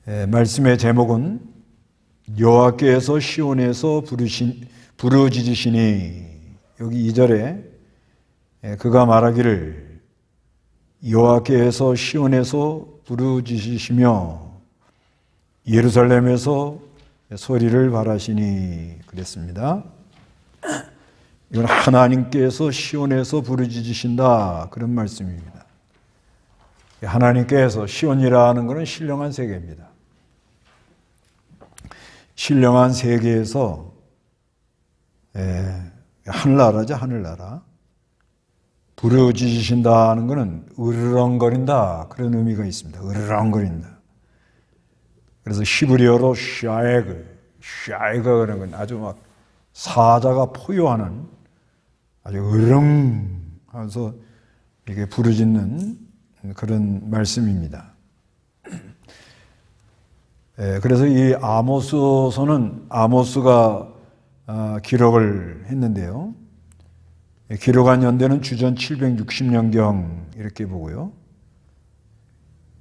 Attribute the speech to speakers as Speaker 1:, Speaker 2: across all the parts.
Speaker 1: 말씀의 제목은 여호와께서 시온에서 부르짖으시니, 여기 2절에 그가 말하기를 여호와께서 시온에서 부르짖으시며 예루살렘에서 소리를 발하시니 그랬습니다. 이건 하나님께서 시온에서 부르짖으신다, 그런 말씀입니다. 하나님께서, 시온이라는 것은 신령한 세계입니다. 신령한 세계에서 하늘나라죠, 하늘나라. 부르짖으신다는 것은 으르렁거린다, 그런 의미가 있습니다. 으르렁거린다. 그래서 히브리어로 샤에그 그런 건 아주 막 사자가 포효하는, 아주 으르렁 하면서 이게 부르짖는 그런 말씀입니다. 그래서 이 아모스서는 아모스가 기록을 했는데요. 기록한 연대는 주전 760년경 이렇게 보고요.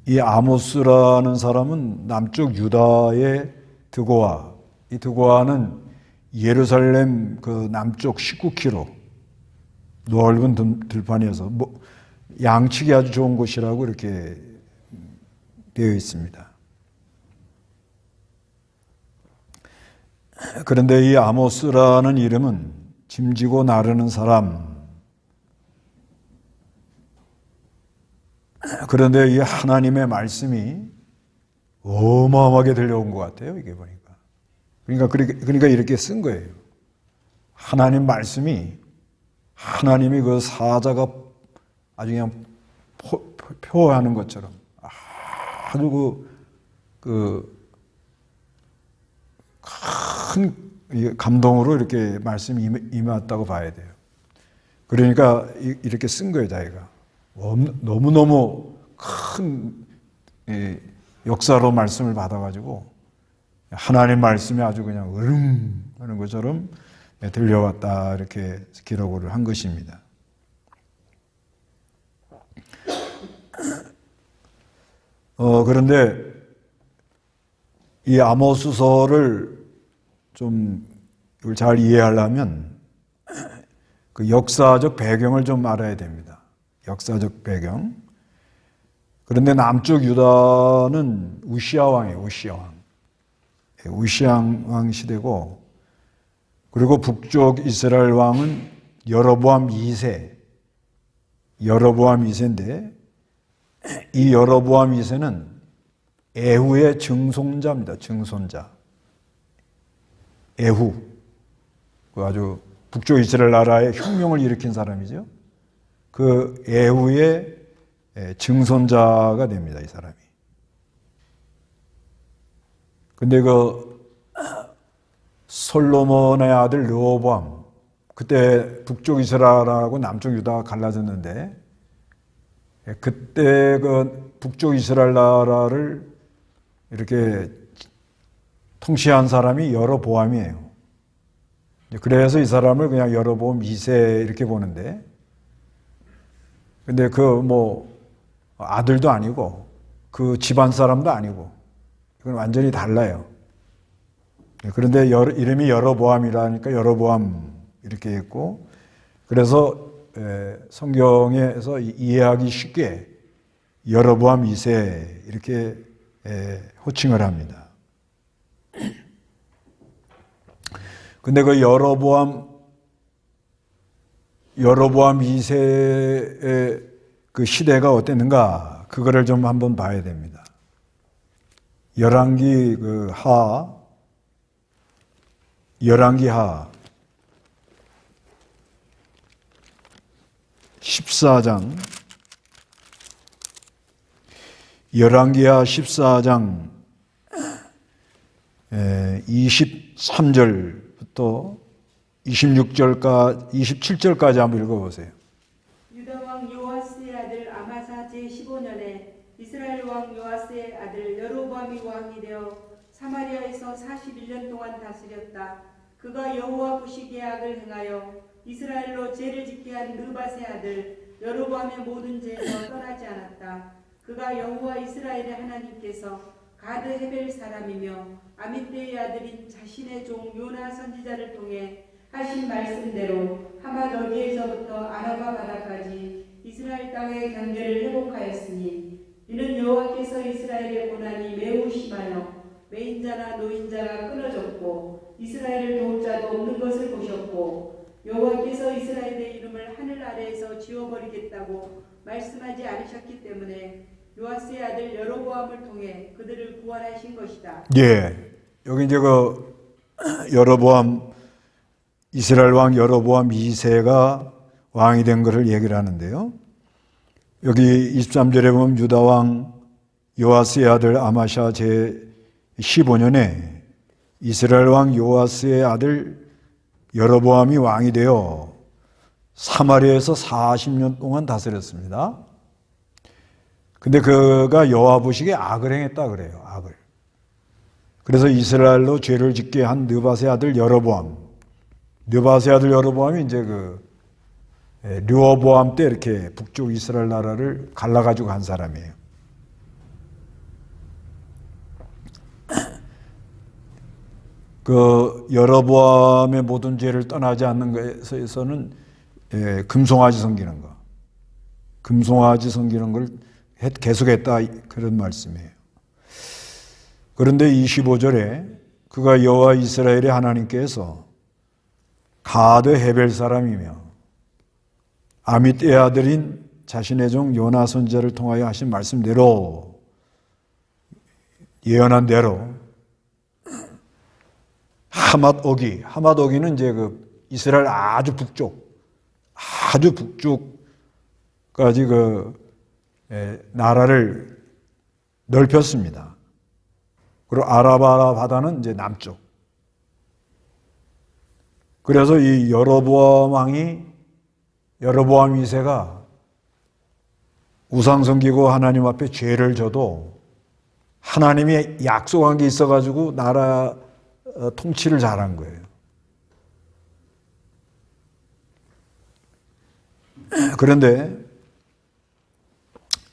Speaker 1: 이 아모스라는 사람은 남쪽 유다의 드고아, 이 드고아는 예루살렘 그 남쪽 19km 넓은 들판이어서 양측이 아주 좋은 곳이라고 이렇게 되어 있습니다. 그런데 이 아모스라는 이름은 짐지고 나르는 사람, 그런데 이 하나님의 말씀이 어마어마하게 들려온 것 같아요, 이게 보니까. 그러니까 이렇게 쓴 거예요. 하나님 말씀이, 하나님이 그 사자가 아주 그냥 표하는 것처럼 아주 큰 감동으로 이렇게 말씀이 임했다고 봐야 돼요. 그러니까 이렇게 쓴 거예요, 자기가. 너무너무 큰 역사로 말씀을 받아가지고 하나님 말씀이 아주 그냥 으릉 하는 것처럼 들려왔다, 이렇게 기록을 한 것입니다. 그런데 이 아모스서를 좀 이걸 잘 이해하려면 그 역사적 배경을 좀 알아야 됩니다. 역사적 배경. 그런데 남쪽 유다는 우시야 왕이에요. 우시야 왕 시대고, 그리고 북쪽 이스라엘 왕은 여로보암 2세인데, 이 여로보암 2세는 에후의 증손자입니다. 증손자. 에후. 그 아주 북쪽 이스라엘 나라의 혁명을 일으킨 사람이죠. 그 에후의 증손자가 됩니다, 이 사람이. 근데 그 솔로몬의 아들 르호보암, 그때 북쪽 이스라엘하고 남쪽 유다가 갈라졌는데, 그때 그 북쪽 이스라엘 나라를 이렇게 통치한 사람이 여로보암이에요. 그래서 이 사람을 그냥 여로보암 2세 이렇게 보는데, 근데 아들도 아니고 그 집안 사람도 아니고, 이건 완전히 달라요. 그런데 이름이 여로보암이라니까 여로보암 이렇게 했고, 그래서 성경에서 이해하기 쉽게 여로보암 2세 이렇게 호칭을 합니다. 근데 그 여로보암 2세의 그 시대가 어땠는가, 그거를 좀 한번 봐야 됩니다. 열왕기 하 14장, 열왕기하 14장 23절부터 27절까지 한번 읽어보세요.
Speaker 2: 유다 왕 요아스의 아들 아마사 제15년에 이스라엘 왕 요아스의 아들 여로보암이 왕이 되어 사마리아에서 41년 동안 다스렸다. 그가 여호와 보시기에 악을 행하여 이스라엘로 죄를 짓게 한 느밧의 아들 여로보암의 모든 죄에서 떠나지 않았다. 그가 여호와 이스라엘의 하나님께서 가드 헤벨 사람이며 아미떼의 아들인 자신의 종 요나 선지자를 통해 하신 말씀대로 하마더기에서부터 아라바 바다까지 이스라엘 땅의 경계를 회복하였으니 이는 여호와께서 이스라엘의 고난이 매우 심하여 매인자나 노인자가 끊어졌고 이스라엘을 도울 자도 없는 것을 보셨고 여호와께서 이스라엘의 이름을 하늘 아래에서 지워버리겠다고 말씀하지 않으셨기 때문에 요아스의 아들 여로보암을 통해 그들을 구원하신 것이다.
Speaker 1: 예, 여기 이제 그 여로보암 이스라엘 왕 여로보암 2세가 왕이 된 것을 얘기를 하는데요. 여기 23절에 보면 유다 왕 요아스의 아들 아마샤 제 15년에 이스라엘 왕 요아스의 아들 여로보암이 왕이 되어 사마리아에서 40년 동안 다스렸습니다. 근데 그가 여호와 보시기에 악을 행했다 그래요. 악을. 그래서 이스라엘로 죄를 짓게 한 느밧의 아들 여로보암. 느밧의 아들 여로보암이 이제 그 르호보암 때 이렇게 북쪽 이스라엘 나라를 갈라가지고 간 사람이에요. 그 여로보암의 모든 죄를 떠나지 않는 것에서는 금송아지 섬기는 거, 금송아지 섬기는 걸 계속했다 그런 말씀이에요. 그런데 25절에 그가 여호와 이스라엘의 하나님께서 가드 헤벨 사람이며 아미떼의 아들인 자신의 종 요나 선지자를 통하여 하신 말씀대로 예언한 대로 하맛오기는 이제 그 이스라엘 아주 북쪽까지 그 나라를 넓혔습니다. 그리고 아라바 바다는 이제 남쪽. 그래서 이 여로보암 왕이 여로보암 2세가 우상 섬기고 하나님 앞에 죄를 져도 하나님이 약속한 게 있어가지고 나라 통치를 잘한 거예요. 그런데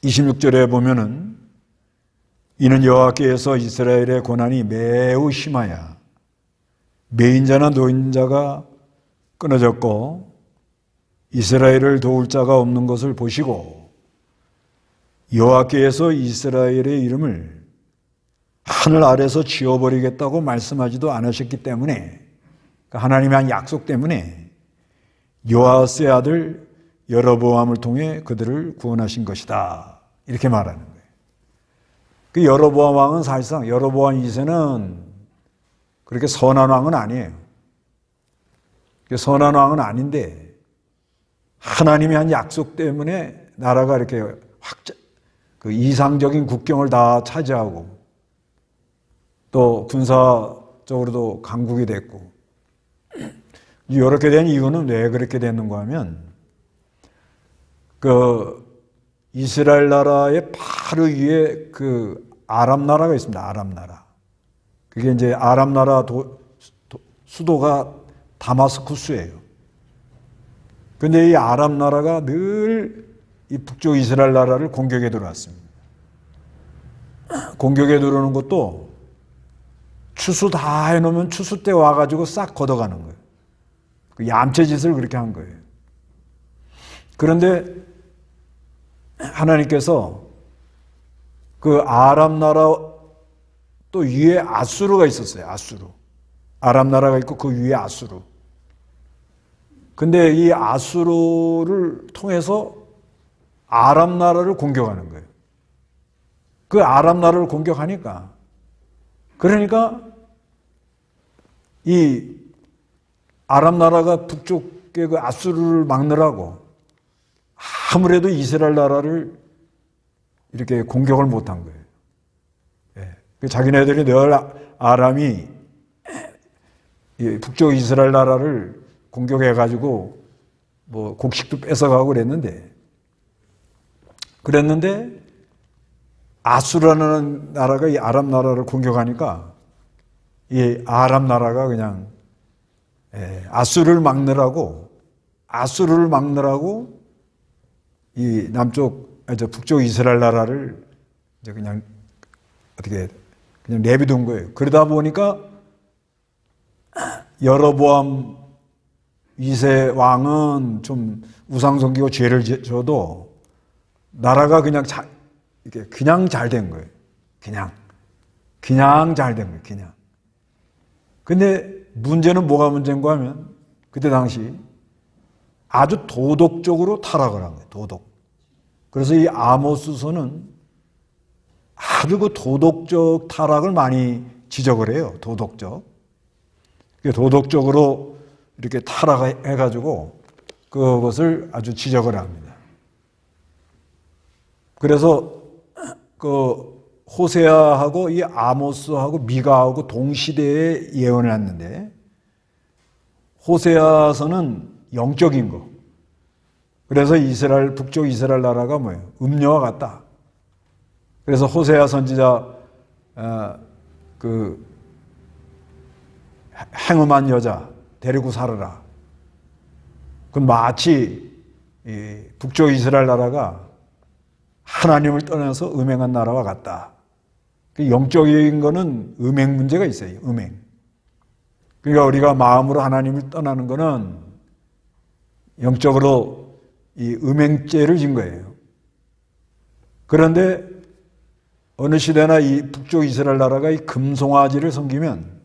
Speaker 1: 26절에 보면은 이는 여호와께서 이스라엘의 고난이 매우 심하여 매인자나 노인자가 끊어졌고 이스라엘을 도울 자가 없는 것을 보시고 여호와께서 이스라엘의 이름을 하늘 아래서 지워버리겠다고 말씀하지도 않으셨기 때문에 하나님의 한 약속 때문에 요아스의 아들 여로보암을 통해 그들을 구원하신 것이다. 이렇게 말하는 거예요. 그 여로보암 왕은 사실상 여로보암 2세는 그렇게 선한 왕은 아니에요. 선한 왕은 아닌데 하나님의 한 약속 때문에 나라가 이렇게 그 이상적인 국경을 다 차지하고 또 군사적으로도 강국이 됐고 이렇게 된 이유는 왜 그렇게 됐는가 하면 그 이스라엘 나라의 바로 위에 그 아람 나라가 있습니다. 아람 나라. 그게 이제 아람 나라 수도가 다마스쿠스예요. 근데 이 아람 나라가 늘 이 북쪽 이스라엘 나라를 공격해 들어왔습니다. 공격해 들어오는 것도 추수 다 해놓으면 추수 때 와가지고 싹 걷어가는 거예요. 그 얌체 짓을 그렇게 한 거예요. 그런데 하나님께서 그 아람 나라 또 위에 아수르가 있었어요. 아수르. 아람 나라가 있고 그 위에 아수르. 근데 이 아수르를 통해서 아람 나라를 공격하는 거예요. 그 아람 나라를 공격하니까 그러니까 이 아람 나라가 북쪽에 그 아수르를 막느라고 아무래도 이스라엘 나라를 이렇게 공격을 못한 거예요. 예. 자기네들이 늘 아람이 북쪽 이스라엘 나라를 공격해가지고 뭐 곡식도 뺏어가고 그랬는데 아수라는 나라가 이 아람 나라를 공격하니까 이 아람 나라가 그냥 아수르를 막느라고 이 북쪽 이스라엘 나라를 이제 그냥 어떻게 그냥 내비둔 거예요. 그러다 보니까 여로보암 2세 왕은 좀 우상 섬기고 죄를 져도 나라가 이렇게 그냥 잘 된 거예요. 그냥 잘 된 거예요. 그냥. 근데 문제는 뭐가 문제인가 하면 그때 당시 아주 도덕적으로 타락을 한 거예요. 도덕. 그래서 이 아모스서는 아주 그 도덕적 타락을 많이 지적을 해요. 도덕적. 도덕적으로 이렇게 타락해가지고 그것을 아주 지적을 합니다. 그래서 그 호세아하고 이 아모스하고 미가하고 동시대에 예언을 했는데 호세아서는 영적인 거. 그래서 북쪽 이스라엘 나라가 뭐예요? 음녀와 같다. 그래서 호세아 선지자 그 행음한 여자 데리고 살아라. 그건 마치 북쪽 이스라엘 나라가 하나님을 떠나서 음행한 나라와 같다. 영적인 거는 음행 문제가 있어요. 음행. 그러니까 우리가 마음으로 하나님을 떠나는 거는 영적으로 이 음행죄를 진 거예요. 그런데 어느 시대나 이 북쪽 이스라엘 나라가 이 금송아지를 섬기면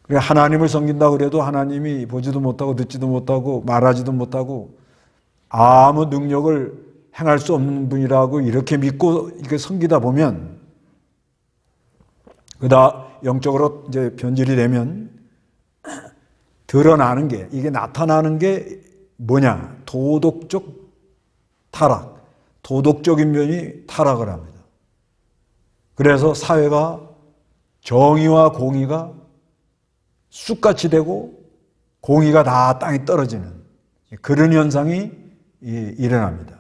Speaker 1: 하나님을 섬긴다고 그래도 하나님이 보지도 못하고 듣지도 못하고 말하지도 못하고 아무 능력을 행할 수 없는 분이라고 이렇게 믿고 이렇게 섬기다 보면 그다 영적으로 이제 변질이 되면 드러나는 게 이게 나타나는 게 뭐냐? 도덕적 타락, 도덕적인 면이 타락을 합니다. 그래서 사회가 정의와 공의가 쑥같이 되고 공의가 다 땅에 떨어지는 그런 현상이 일어납니다.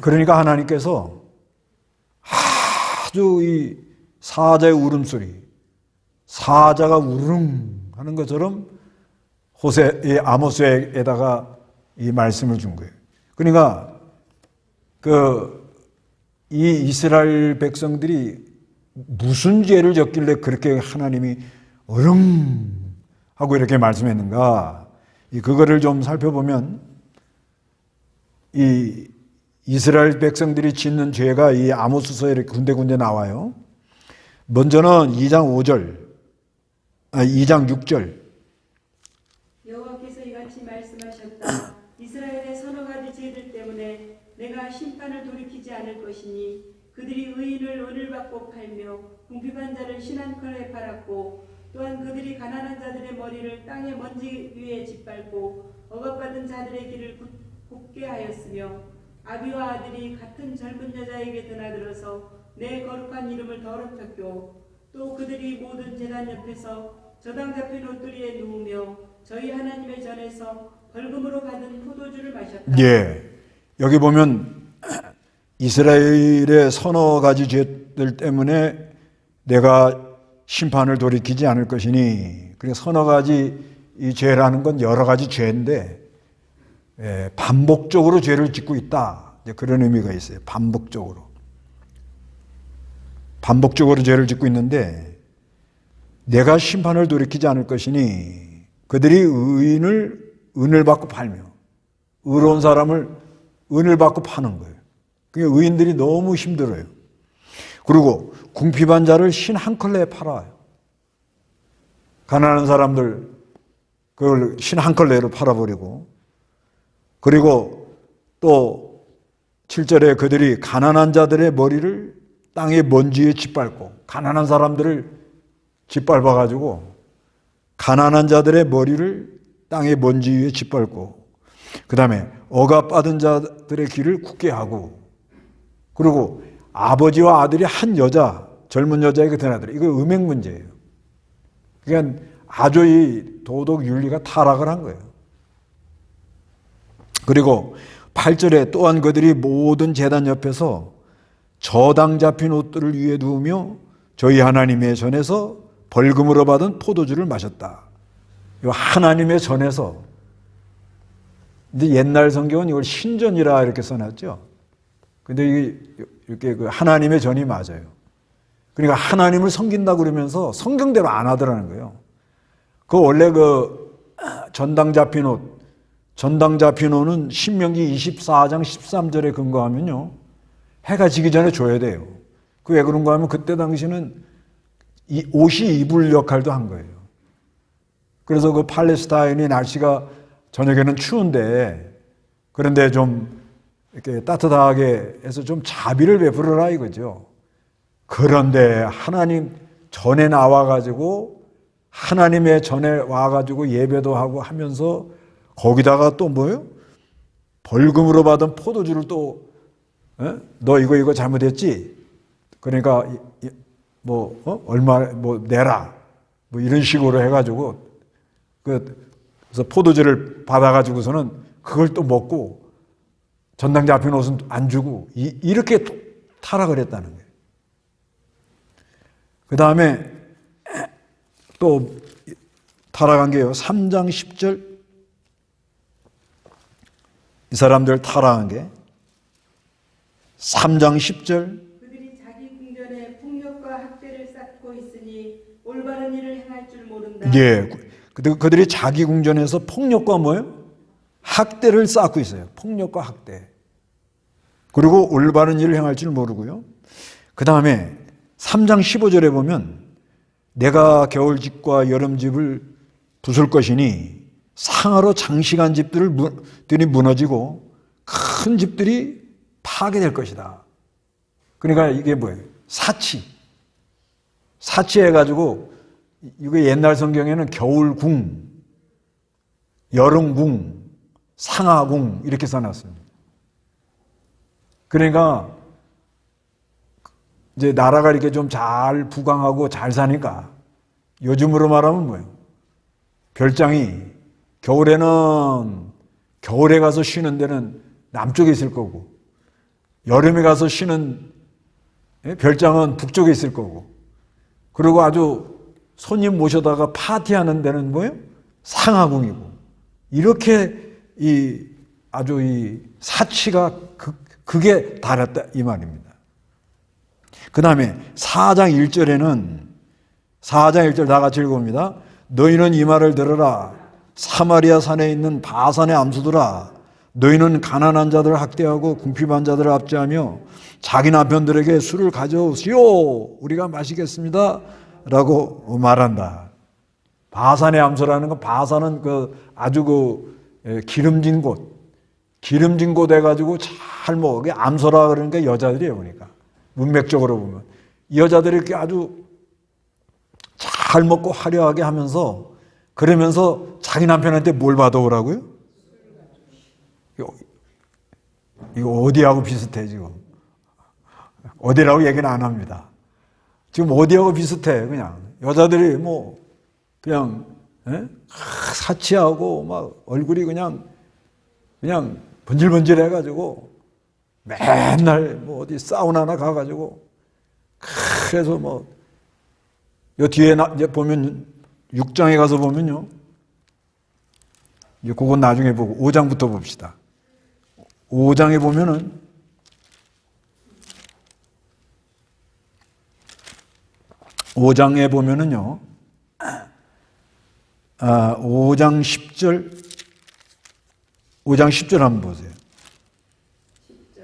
Speaker 1: 그러니까 하나님께서 아주 이 사자의 울음소리, 사자가 우릉 하는 것처럼 아모스에다가 이 말씀을 준 거예요. 그러니까 이 이스라엘 백성들이 무슨 죄를 졌길래 그렇게 하나님이 으릉 하고 이렇게 말씀했는가? 그거를 좀 살펴보면 이 이스라엘 백성들이 짓는 죄가 이 아모스서에 이렇게 군데군데 나와요. 먼저는 2장 6절.
Speaker 2: 여호와께서 이같이 말씀하셨다. 이스라엘의 서너 가지 죄들 때문에 내가 심판을 돌이키지 않을 것이니 그들이 의인을 은을 받고 팔며 궁핍한 자를 신한컬에 팔았고 또한 그들이 가난한 자들의 머리를 땅의 먼지 위에 짓밟고 억압받은 자들의 길을 굽게 하였으며 아비와 아들이 같은 젊은 여자에게 드나들어서 내 거룩한 이름을 더럽혔고 또 그들이 모든 제단 옆에서 저당 잡힌 옷들이에 누우며 저희 하나님의 전에서 벌금으로 받은 포도주를 마셨다.
Speaker 1: 예, 여기 보면 이스라엘의 서너 가지 죄들 때문에 내가 심판을 돌이키지 않을 것이니, 그래서 서너 가지 이 죄라는 건 여러 가지 죄인데 반복적으로 죄를 짓고 있다. 그런 의미가 있어요. 반복적으로 죄를 짓고 있는데 내가 심판을 돌이키지 않을 것이니 그들이 의인을 은을 받고 팔며 의로운 사람을 은을 받고 파는 거예요. 그러니까 의인들이 너무 힘들어요. 그리고 궁핍한 자를 신 한 컬레에 팔아요. 가난한 사람들 그걸 신 한 컬레로 팔아버리고, 그리고 또 7절에 그들이 가난한 자들의 머리를 땅의 먼지에 짓밟고, 가난한 사람들을 짓밟아가지고 가난한 자들의 머리를 땅의 먼지 위에 짓밟고, 그 다음에 억압받은 자들의 길을 굳게 하고, 그리고 아버지와 아들이 한 여자, 젊은 여자에게 드나들어. 이거 음행 문제예요. 그러니까 아주 이 도덕 윤리가 타락을 한 거예요. 그리고 8절에 또한 그들이 모든 제단 옆에서 저당 잡힌 옷들을 위에 두으며 저희 하나님의 전에서 벌금으로 받은 포도주를 마셨다. 이 하나님의 전에서. 근데 옛날 성경은 이걸 신전이라 이렇게 써놨죠. 근데 이게 이렇게 그 하나님의 전이 맞아요. 그러니까 하나님을 섬긴다 그러면서 성경대로 안 하더라는 거예요. 그 원래 그 전당 잡힌 옷은 신명기 24장 13절에 근거하면요, 해가 지기 전에 줘야 돼요. 그 왜 그런가 하면 그때 당시는 이 옷이 이불 역할도 한 거예요. 그래서 그 팔레스타인이 날씨가 저녁에는 추운데, 그런데 좀 이렇게 따뜻하게 해서 좀 자비를 베풀어라 이거죠. 그런데 하나님 전에 나와가지고, 하나님의 전에 와가지고 예배도 하고 하면서 거기다가 또 뭐예요? 벌금으로 받은 포도주를 또, 너 이거 잘못했지? 그러니까 얼마 내라, 뭐 이런 식으로 해가지고 그래서 포도주를 받아가지고서는 그걸 또 먹고 전당 잡힌 옷은 안 주고 이렇게 타락을 했다는 거예요. 그 다음에 또 타락한 게요, 3장 10절. 이 사람들 타락한 게 3장 10절.
Speaker 2: 그들이 자기 궁전에 폭력과 학대를 쌓고 있으니 올바른 일을 행할 줄 모른다.
Speaker 1: 예, 그들이 자기 궁전에서 폭력과 뭐예요? 학대를 쌓고 있어요. 폭력과 학대. 그리고 올바른 일을 행할 줄 모르고요. 그 다음에 3장 15절에 보면 내가 겨울집과 여름집을 부술 것이니 상하로 장식한 집들이 무너지고 큰 집들이 파괴될 것이다. 그러니까 이게 뭐예요? 사치해가지고, 이거 옛날 성경에는 겨울궁, 여름궁, 상하궁 이렇게 써놨습니다. 그러니까 이제 나라가 이렇게 좀 잘 부강하고 잘 사니까 요즘으로 말하면 뭐예요? 별장이 겨울에 가서 쉬는 데는 남쪽에 있을 거고, 여름에 가서 쉬는 별장은 북쪽에 있을 거고, 그리고 아주 손님 모셔다가 파티하는 데는 뭐예요? 상하궁이고. 이렇게 아주 이 사치가 극에 달했다 이 말입니다. 그 다음에 4장 1절 다 같이 읽어봅니다. 너희는 이 말을 들으라. 사마리아 산에 있는 바산의 암수들아, 너희는 가난한 자들을 학대하고 궁핍한 자들을 압제하며 자기 남편들에게 술을 가져오시오, 우리가 마시겠습니다 라고 말한다. 바산의 암소라는 건, 바산은 아주 기름진 곳 해가지고 잘 먹게, 암소라 그러니까 여자들이에요. 보니까 문맥적으로 보면 이 여자들이 이렇게 아주 잘 먹고 화려하게 하면서, 그러면서 자기 남편한테 뭘 받아오라고요? 이거 어디하고 비슷해 지금? 어디라고 얘기는 안 합니다. 지금 어디하고 비슷해? 그냥 여자들이 그냥 사치하고 막 얼굴이 그냥 번질번질해가지고 맨날 어디 사우나나 가가지고, 그래서 요 뒤에 이제 보면 6장에 가서 보면요, 이제 그건 나중에 보고 5장부터 봅시다. 5장에 보면은 5장에 보면은요, 5장 10절 한번 보세요.
Speaker 2: 10절.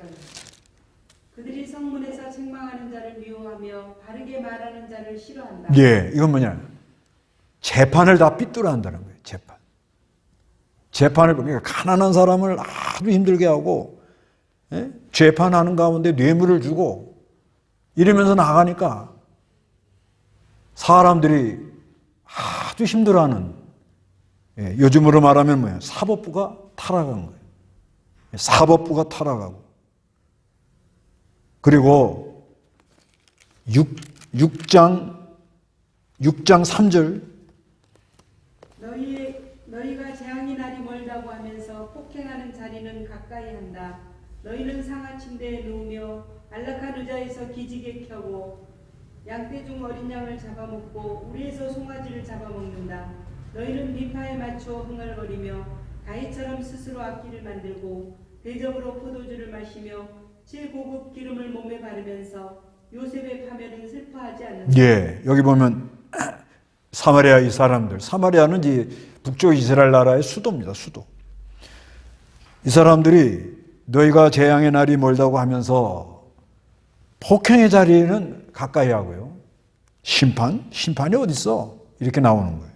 Speaker 2: 그들이 성문에서 책망하는 자를 미워하며 바르게 말하는 자를 싫어한다.
Speaker 1: 예, 이건 뭐냐? 재판을 다 삐뚤어 한다는 거예요. 재판을, 그러니까 가난한 사람을 아주 힘들게 하고, 재판하는 가운데 뇌물을 주고 이러면서 나가니까 사람들이 아주 힘들어하는, 요즘으로 말하면 뭐예요? 사법부가 타락한 거예요. 사법부가 타락하고, 그리고 6장 3절,
Speaker 2: 너희가 재앙의 날이 멀다고 하면서 폭행하는 자리는 가까이 한다. 너희는 상하 침대에 누우며 안락한 의자에서 기지개 켜고 양떼 중 어린 양을 잡아먹고 우리에서 송아지를 잡아먹는다. 너희는 비파에 맞춰 흥얼거리며 다이처럼 스스로 악기를 만들고 대접으로 포도주를 마시며 제일 고급 기름을 몸에 바르면서 요셉의 파멸은 슬퍼하지 않는다.
Speaker 1: 예, 여기 보면 사마리아 이 사람들, 사마리아는 이제 북쪽 이스라엘 나라의 수도입니다. 수도. 이 사람들이 너희가 재앙의 날이 멀다고 하면서 폭행의 자리는 가까이 하고요. 심판이 어디 있어? 이렇게 나오는 거예요.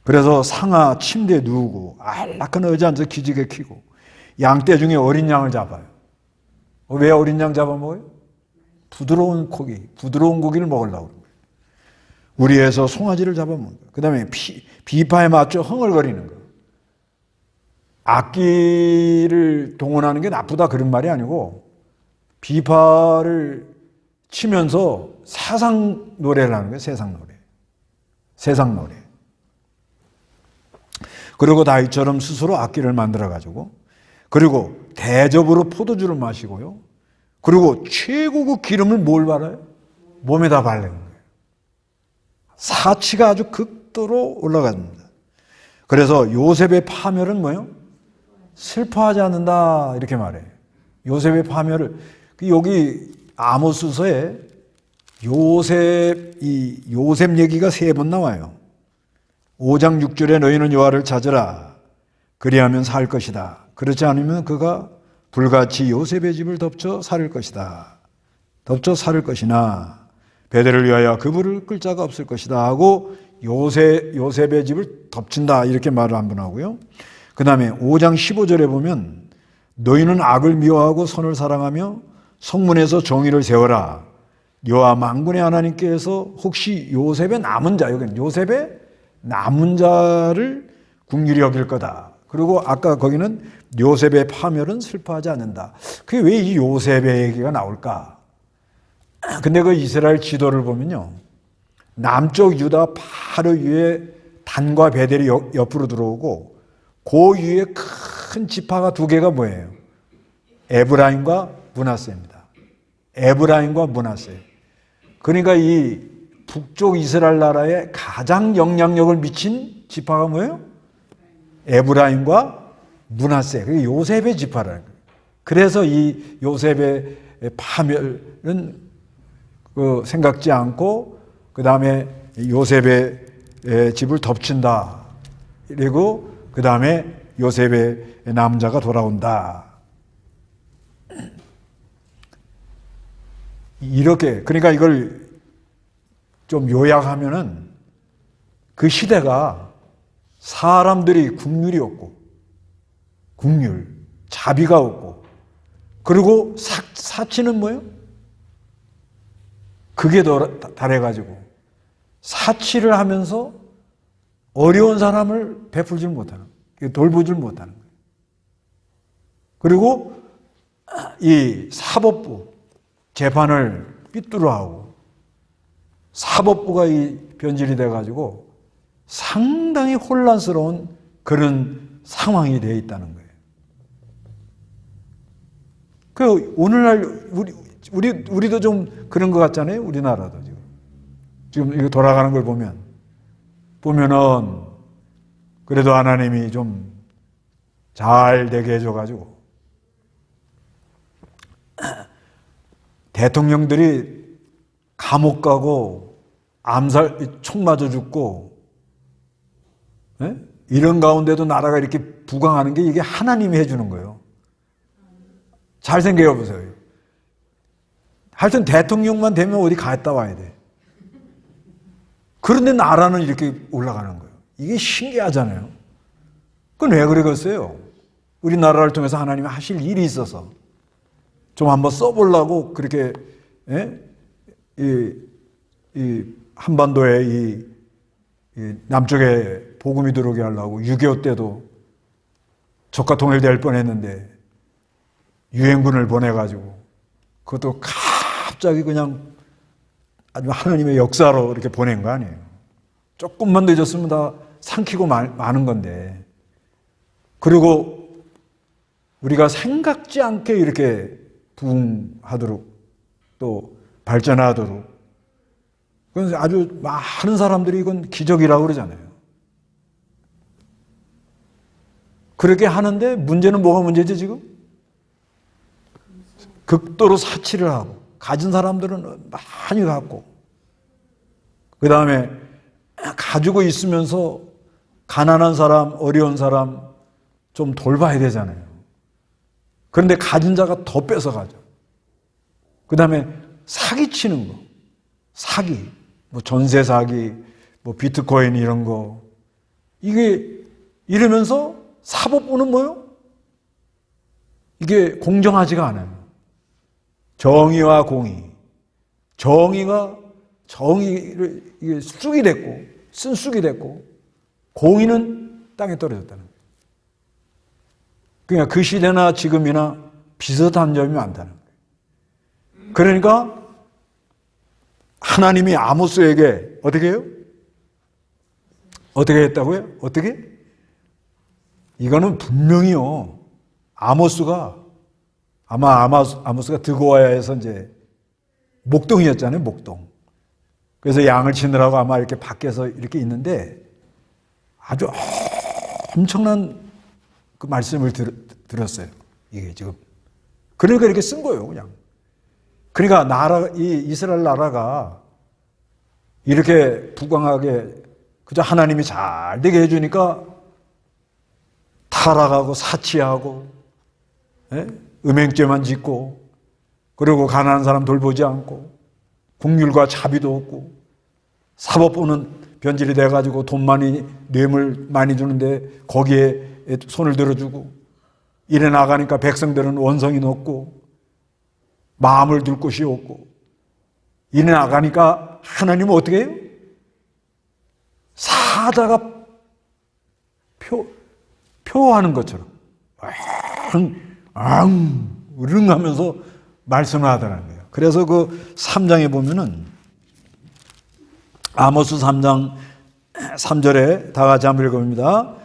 Speaker 1: 그래서 상하 침대에 누우고 안락한 의자 앉아서 기지개 켜고 양떼 중에 어린 양을 잡아요. 왜 어린 양 잡아먹어요? 부드러운 고기를 먹으려고 그래요. 우리에서 송아지를 잡아먹는 거예요. 그 다음에 비파에 맞춰 흥얼거리는 거예요. 악기를 동원하는 게 나쁘다 그런 말이 아니고 비파를 치면서 세상 노래를 하는 거예요. 세상 노래. 그리고 다윗처럼 스스로 악기를 만들어가지고 그리고 대접으로 포도주를 마시고요. 그리고 최고급 기름을 뭘 발라요? 몸에다 바르는 거예요. 사치가 아주 극도로 올라갑니다. 그래서 요셉의 파멸은 뭐예요? 슬퍼하지 않는다 이렇게 말해요. 요셉의 파멸을 여기 아모스서에 요셉 얘기가 3번 나와요. 5장 6절에 너희는 여호와를 찾으라 그리하면 살 것이다. 그렇지 않으면 그가 불같이 요셉의 집을 덮쳐 살을 것이다. 덮쳐 살을 것이나 베델을 위하여 그 불을 끌 자가 없을 것이다 하고 요셉의 집을 덮친다 이렇게 말을 한번 하고요. 그 다음에 5장 15절에 보면 너희는 악을 미워하고 선을 사랑하며 성문에서 정의를 세워라. 여호와 만군의 하나님께서 혹시 요셉의 남은 자, 여기는 요셉의 남은 자를 긍휼히 여길 거다. 그리고 아까 거기는 요셉의 파멸은 슬퍼하지 않는다. 그게 왜 이 요셉의 얘기가 나올까? 근데 그 이스라엘 지도를 보면요. 남쪽 유다 바로 위에 단과 베델이 옆으로 들어오고 그 위에 큰 지파가 2개가 뭐예요? 에브라임과 므낫세입니다. 에브라임과 므낫세. 그러니까 이 북쪽 이스라엘 나라에 가장 영향력을 미친 지파가 뭐예요? 에브라임과 므낫세. 그게 요셉의 지파라는 거예요. 그래서 이 요셉의 파멸은 생각지 않고 그 다음에 요셉의 집을 덮친다. 그리고 그 다음에 요셉의 남자가 돌아온다. 이렇게 그러니까 이걸 좀 요약하면은 그 시대가 사람들이 국률이 없고 자비가 없고 그리고 사치는 뭐예요? 극에 달해가지고 사치를 하면서 어려운 사람을 베풀지 못하는 돌보지 못하는 거예요. 그리고 이 사법부 재판을 삐뚤어하고 사법부가 이 변질이 돼가지고 상당히 혼란스러운 그런 상황이 되어 있다는 거예요. 그 오늘날 우리도 좀 그런 것 같잖아요. 우리나라도 지금 이거 돌아가는 걸 보면은 그래도 하나님이 좀 잘 되게 해줘가지고 대통령들이 감옥 가고 총 맞아 죽고 이런 가운데도 나라가 이렇게 부강하는 게 이게 하나님이 해주는 거예요. 잘 생각해 보세요. 하여튼 대통령만 되면 어디 갔다 와야 돼. 그런데 나라는 이렇게 올라가는 거예요. 이게 신기하잖아요. 그건 왜 그러겠어요? 우리나라를 통해서 하나님이 하실 일이 있어서 좀 한번 써보려고 그렇게 이 한반도에 이 남쪽에 복음이 들어오게 하려고 6.25 때도 적과 통일될 뻔했는데 유엔군을 보내가지고 그것도 갑자기 그냥 아주 하나님의 역사로 이렇게 보낸 거 아니에요. 조금만 늦었으면 다 삼키고 마는 건데 그리고 우리가 생각지 않게 이렇게 부흥하도록 또 발전하도록 그건 아주 많은 사람들이 이건 기적이라고 그러잖아요. 그렇게 하는데 문제는 뭐가 문제지 지금? 극도로 사치를 하고 가진 사람들은 많이 갖고, 그 다음에 가지고 있으면서 가난한 사람, 어려운 사람 좀 돌봐야 되잖아요. 그런데 가진 자가 더 뺏어가죠. 그 다음에 사기치는 거, 사기, 뭐 전세 사기, 뭐 비트코인 이런 거, 이게 이러면서 사법부는 뭐요? 이게 공정하지가 않아요. 정의와 공의, 정의를 이게 쑥이 됐고, 쓴쑥이 됐고, 공의는 땅에 떨어졌다는 거예요. 그러니까 그 시대나 지금이나 비슷한 점이 많다는 거예요. 그러니까 하나님이 아모스에게 어떻게 해요? 어떻게 했다고요? 어떻게? 이거는 분명히요. 아모스가 드고아야에서 이제 목동이었잖아요, 목동. 그래서 양을 치느라고 아마 이렇게 밖에서 이렇게 있는데 아주 엄청난 그 말씀을 들었어요. 이게 지금. 그러니까 이렇게 쓴 거예요, 그냥. 그러니까 이 이스라엘 나라가 이렇게 부강하게 그저 하나님이 잘 되게 해주니까 타락하고 사치하고, 예? 음행죄만 짓고, 그리고 가난한 사람 돌보지 않고, 국률과 자비도 없고, 사법부는 변질이 돼가지고 돈 많이, 뇌물 많이 주는데 거기에 손을 들어주고, 이래 나가니까 백성들은 원성이 높고, 마음을 둘 곳이 없고, 이래 나가니까 하나님은 어떻게 해요? 사자가 표하는 것처럼 으릉 하면서 말씀을 하더라는 거예요. 그래서 그 3장에 보면은 아모스 3장 3절에 다 같이 한번 읽어봅니다.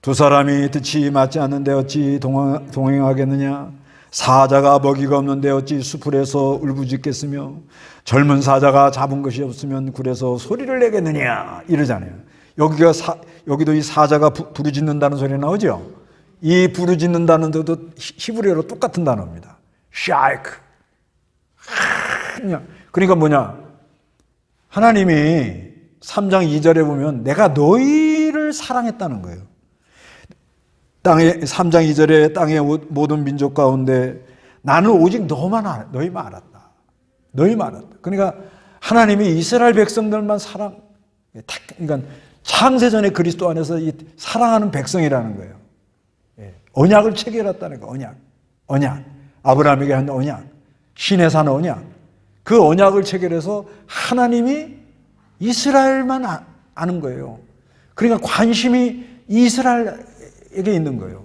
Speaker 1: 두 사람이 뜻이 맞지 않는데 어찌 동행하겠느냐? 사자가 먹이가 없는데 어찌 수풀에서 울부짖겠으며 젊은 사자가 잡은 것이 없으면 굴에서 소리를 내겠느냐? 이러잖아요. 여기도 이 사자가 부르짖는다는 소리 나오죠? 이 부르짖는다는 것도 히브리어로 똑같은 단어입니다. 샤이크. 그러니까 뭐냐? 하나님이 3장 2절에 보면 내가 너희를 사랑했다는 거예요. 3장 2절에 땅의 모든 민족 가운데 나는 오직 너희만 알았다. 너희만 알았다. 그러니까 하나님이 이스라엘 백성들만 그러니까 창세전에 그리스도 안에서 이 사랑하는 백성이라는 거예요. 언약을 체결했다는 거예요. 언약. 아브라함에게 한 언약. 신에 산 언약. 그 언약을 체결해서 하나님이 이스라엘만 아는 거예요. 그러니까 관심이 이스라엘에게 있는 거예요.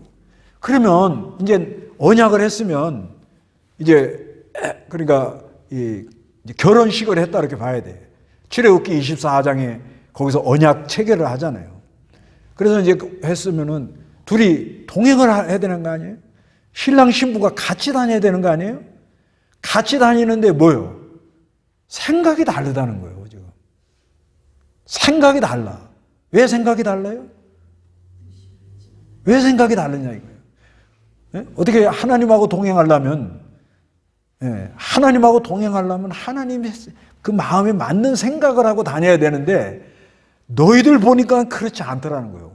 Speaker 1: 그러면 이제 언약을 했으면 그러니까 이제 결혼식을 했다 이렇게 봐야 돼. 출애굽기 24장에 거기서 언약 체결을 하잖아요. 그래서 이제 했으면은 둘이 동행을 해야 되는 거 아니에요? 신랑 신부가 같이 다녀야 되는 거 아니에요? 같이 다니는데 뭐요? 생각이 다르다는 거예요, 지금. 생각이 달라. 왜 생각이 달라요? 왜 생각이 다르냐 이거예요. 네? 어떻게 하나님하고 동행하려면 하나님이 그 마음에 맞는 생각을 하고 다녀야 되는데 너희들 보니까 그렇지 않더라는 거예요.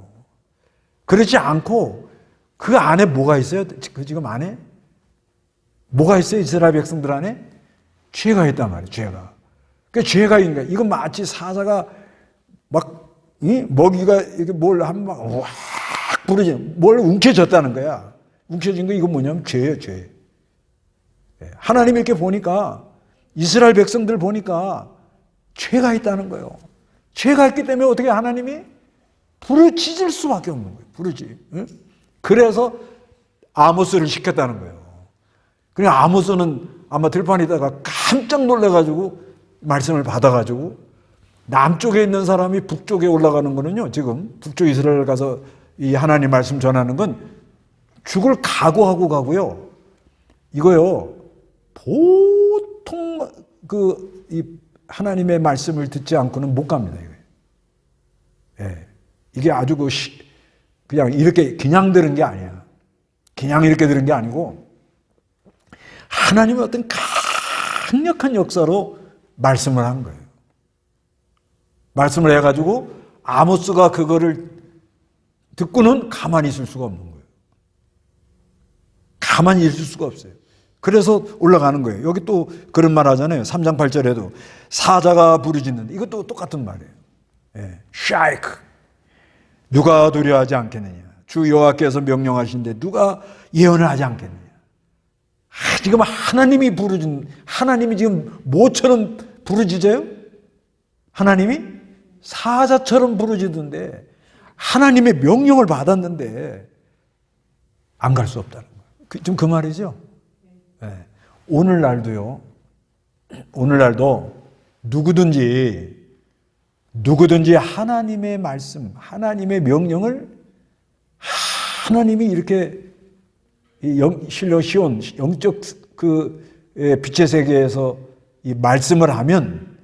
Speaker 1: 그렇지 않고 그 안에 뭐가 있어요? 그 지금 안에 뭐가 있어요? 이스라엘 백성들 안에 죄가 있단 말이에요. 죄가. 그 죄가 있는 거야. 이거 마치 사자가 막 먹이가 이렇게 뭘 하면 막 확 부르지. 뭘 움켜졌다는 거야. 움켜진 거 이거 뭐냐면 죄예요, 죄. 하나님 이렇게 보니까 이스라엘 백성들 보니까 죄가 있다는 거예요. 죄가 있기 때문에 어떻게 하나님이 부르짖을 수밖에 없는 거예요. 그래서 아모스를 시켰다는 거예요. 그냥 아모스는 아마 들판에다가 깜짝 놀래가지고 말씀을 받아가지고 남쪽에 있는 사람이 북쪽에 올라가는 거는요. 지금 북쪽 이스라엘 가서 이 하나님 말씀 전하는 건 죽을 각오하고 가고요. 이거요. 보통 이 하나님의 말씀을 듣지 않고는 못 갑니다. 이게 아주 그냥 이렇게 그냥 들은 게 아니야. 그냥 이렇게 들은 게 아니고 하나님의 어떤 강력한 역사로 말씀을 한 거예요. 말씀을 해가지고 아모스가 그거를 듣고는 가만히 있을 수가 없는 거예요. 가만히 있을 수가 없어요. 그래서 올라가는 거예요. 여기 또 그런 말 하잖아요. 3장 8절에도 사자가 부르짖는데 이것도 똑같은 말이에요. 예. 샤이크. 누가 두려워하지 않겠느냐. 주 여호와께서 명령하신데 누가 예언을 하지 않겠느냐. 지금 하나님이 하나님이 지금 뭐처럼 부르짖어요? 하나님이 사자처럼 부르짖던데 하나님의 명령을 받았는데 안 갈 수 없다는 거예요. 지금 그 말이죠. 네. 오늘날도 누구든지 하나님의 말씀, 하나님의 명령을 하나님이 이렇게 실로 시온 영적 그 빛의 세계에서 이 말씀을 하면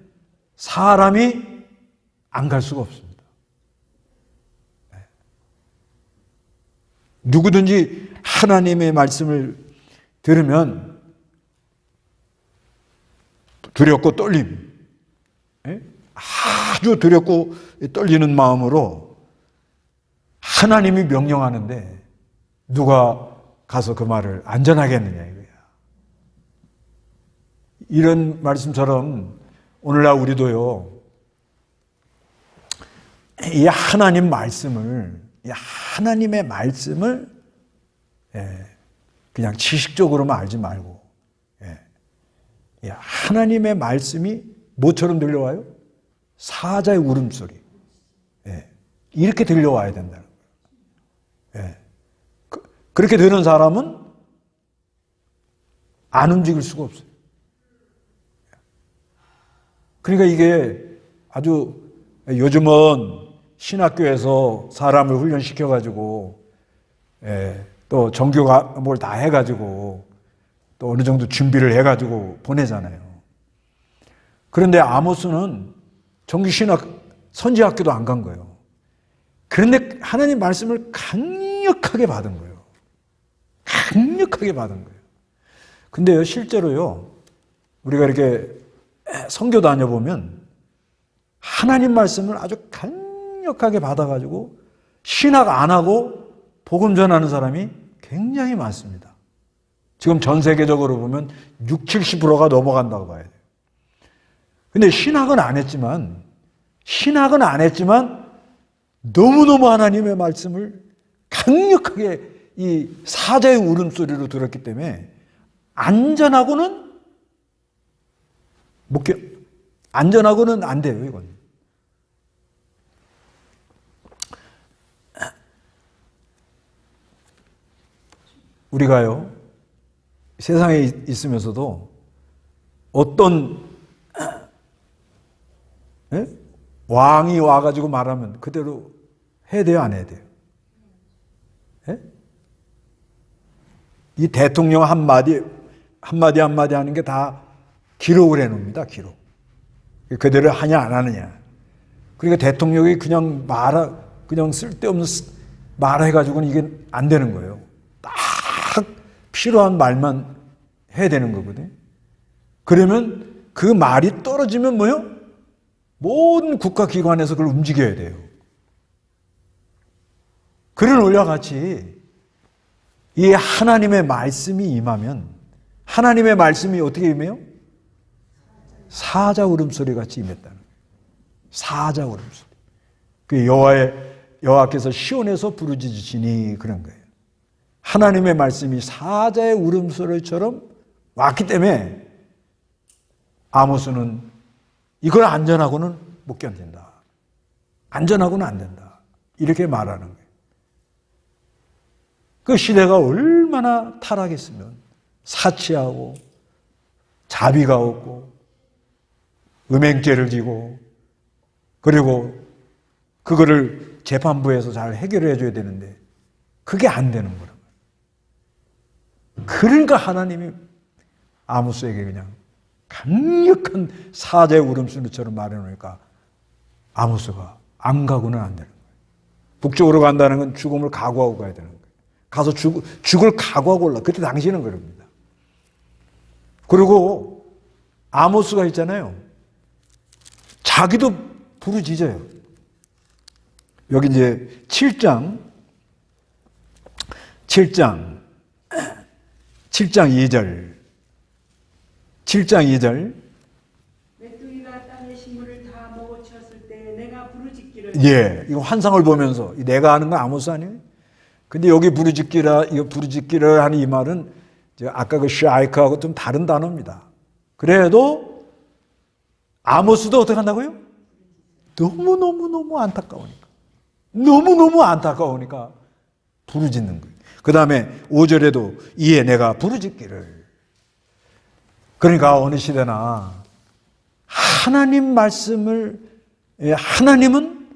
Speaker 1: 사람이 안 갈 수가 없습니다. 누구든지 하나님의 말씀을 들으면 두렵고 떨림, 아주 두렵고 떨리는 마음으로 하나님이 명령하는데 누가 가서 그 말을 안전하겠느냐 이거야. 이런 말씀처럼 오늘날 우리도요, 이 하나님의 말씀을 그냥 지식적으로만 알지 말고, 하나님의 말씀이 뭐처럼 들려와요? 사자의 울음소리. 이렇게 들려와야 된다는 거예요. 그렇게 들은 사람은 안 움직일 수가 없어요. 그러니까 이게 아주 요즘은 신학교에서 사람을 훈련시켜가지고 또 정규가 뭘 다 해가지고 또 어느 정도 준비를 해가지고 보내잖아요. 그런데 아모스는 정규 신학 선지학교도 안 간 거예요. 그런데 하나님 말씀을 강력하게 받은 거예요. 강력하게 받은 거예요. 근데요, 실제로요, 우리가 이렇게 선교 다녀보면 하나님 말씀을 아주 강력하게 받아가지고 신학 안 하고 복음 전하는 사람이 굉장히 많습니다. 지금 전 세계적으로 보면 60, 70%가 넘어간다고 봐야 돼요. 근데 신학은 안 했지만 너무너무 하나님의 말씀을 강력하게 이 사자의 울음소리로 들었기 때문에 안전하고는 안 돼요, 이건. 우리가요, 세상에 있으면서도 어떤 왕이 와가지고 말하면 그대로 해야 돼요, 안 해야 돼요? 이 대통령 한마디 하는 게 다 기록을 해놓습니다, 기록. 그대로 하냐, 안 하느냐. 그러니까 대통령이 그냥 쓸데없는 말해가지고는 이게 안 되는 거예요. 딱 필요한 말만 해야 되는 거거든요. 그러면 그 말이 떨어지면 뭐요? 모든 국가기관에서 그걸 움직여야 돼요. 그런 원리와 같이 이 하나님의 말씀이 임하면, 하나님의 말씀이 어떻게 임해요? 사자 울음소리 같이 임했다는 거예요. 사자 울음소리. 그 여호와께서 시온에서 부르짖으시니 그런 거예요. 하나님의 말씀이 사자의 울음소리처럼 왔기 때문에 아모스는 이걸 안전하고는 못 견딘다. 안전하고는 안 된다. 이렇게 말하는 거예요. 그 시대가 얼마나 타락했으면 사치하고 자비가 없고 음행죄를 지고 그리고 그거를 재판부에서 잘 해결해 줘야 되는데 그게 안 되는 거란 말이에요. 그러니까 하나님이 아모스에게 그냥 강력한 사자의 울음소리처럼 말해놓으니까 아모스가 안 가고는 안 되는 거예요. 북쪽으로 간다는 건 죽음을 각오하고 가야 되는 거예요. 가서 죽을 각오하고 올라. 그때 당시는 그럽니다. 그리고 아모스가 있잖아요. 자기도 부르짖어요. 여기 이제 7장 2절. 7장 2절.
Speaker 2: 메뚜기가 땅의 식물을 다 먹어치웠을 때 내가 부르짖기를.
Speaker 1: 예, 이거 환상을 보면서 내가 아는 건 아모스 아니에요? 근데 여기 부르짖기를 하는 이 말은 아까 그 샤이크하고 좀 다른 단어입니다. 그래도 아모스도 어떻게 한다고요? 너무너무 안타까우니까. 너무너무 안타까우니까 부르짖는 거예요. 그 다음에 5절에도 이에 내가 부르짖기를. 그러니까 어느 시대나 하나님 말씀을, 하나님은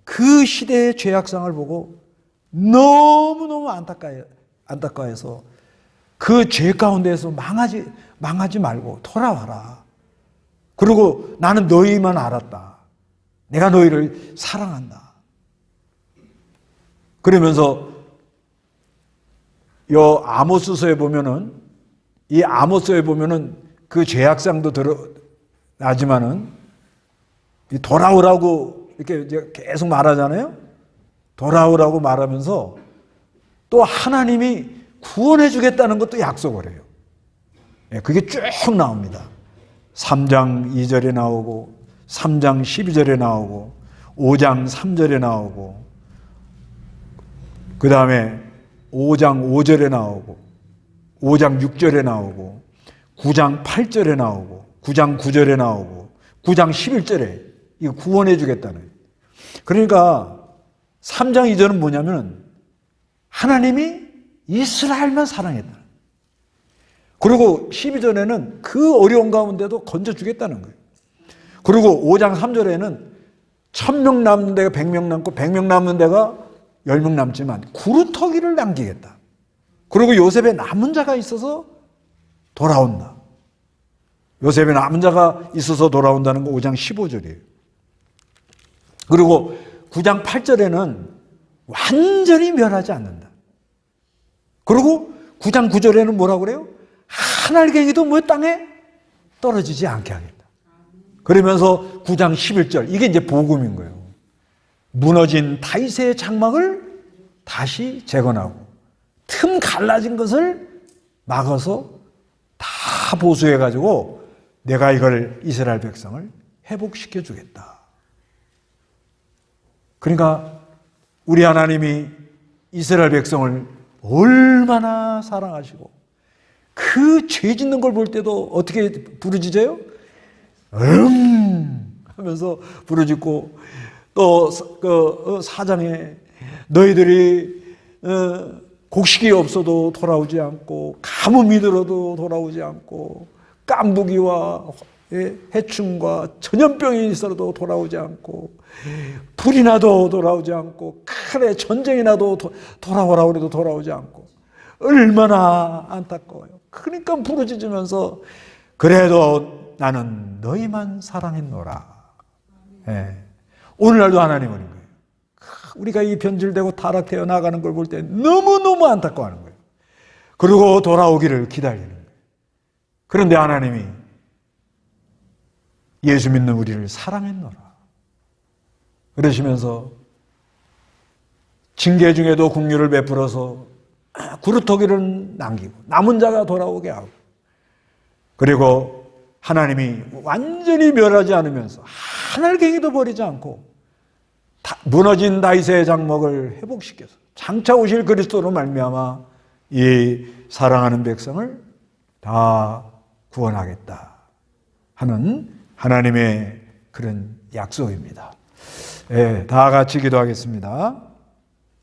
Speaker 1: 그 시대의 죄악상을 보고 너무너무 안타까워해서 그 죄 가운데에서 망하지 말고 돌아와라. 그리고 나는 너희만 알았다. 내가 너희를 사랑한다. 그러면서 요 아모스서에 보면은, 이 아모스에 보면은 그 죄악상도 나지만은 돌아오라고 이렇게 계속 말하잖아요. 돌아오라고 말하면서 또 하나님이 구원해 주겠다는 것도 약속을 해요. 그게 쭉 나옵니다. 3장 2절에 나오고 3장 12절에 나오고 5장 3절에 나오고 그 다음에 5장 5절에 나오고 5장 6절에 나오고 9장 8절에 나오고 9장 9절에 나오고 9장 11절에 이거 구원해 주겠다는. 그러니까 3장 2절은 뭐냐면 하나님이 이스라엘만 사랑했다. 그리고 12절에는 그 어려운 가운데도 건져주겠다는 거예요. 그리고 5장 3절에는 1000명 남는 데가 100명 남고 100명 남는 데가 10명 남지만 구루터기를 남기겠다. 그리고 요셉의 남은 자가 있어서 돌아온다. 요셉의 남은 자가 있어서 돌아온다는 거 5장 15절이에요. 그리고 9장 8절에는 완전히 멸하지 않는다. 그리고 9장 9절에는 뭐라고 그래요? 한 알갱이도 뭐 땅에 떨어지지 않게 하겠다. 그러면서 9장 11절, 이게 이제 복음인 거예요. 무너진 다윗의 장막을 다시 재건하고 틈 갈라진 것을 막아서 다 보수해가지고 내가 이걸 이스라엘 백성을 회복시켜 주겠다. 그러니까 우리 하나님이 이스라엘 백성을 얼마나 사랑하시고 그 죄 짓는 걸 볼 때도 어떻게 부르짖어요? 하면서 부르짖고 또 그 4장에 너희들이 곡식이 없어도 돌아오지 않고 가뭄이 들어도 돌아오지 않고 깐부기와 해충과 전염병이 있어도 돌아오지 않고 불이 나도 돌아오지 않고 칼에 전쟁이 나도 돌아오라고 해도 돌아오지 않고 얼마나 안타까워요. 그러니까 부르짖으면서 그래도 나는 너희만 사랑했노라. 오늘날도 하나님은 거예요. 우리가 이 변질되고 타락되어 나가는 걸 볼 때 너무너무 안타까워하는 거예요. 그리고 돌아오기를 기다리는 거예요. 그런데 하나님이 예수 믿는 우리를 사랑했노라. 그러시면서 징계 중에도 긍휼을 베풀어서 구루터기를 남기고 남은 자가 돌아오게 하고 그리고 하나님이 완전히 멸하지 않으면서 한 알갱이도 버리지 않고 무너진 다윗의 장막을 회복시켜서 장차 오실 그리스도로 말미암아 이 사랑하는 백성을 다 구원하겠다 하는 하나님의 그런 약속입니다. 다 같이 기도하겠습니다.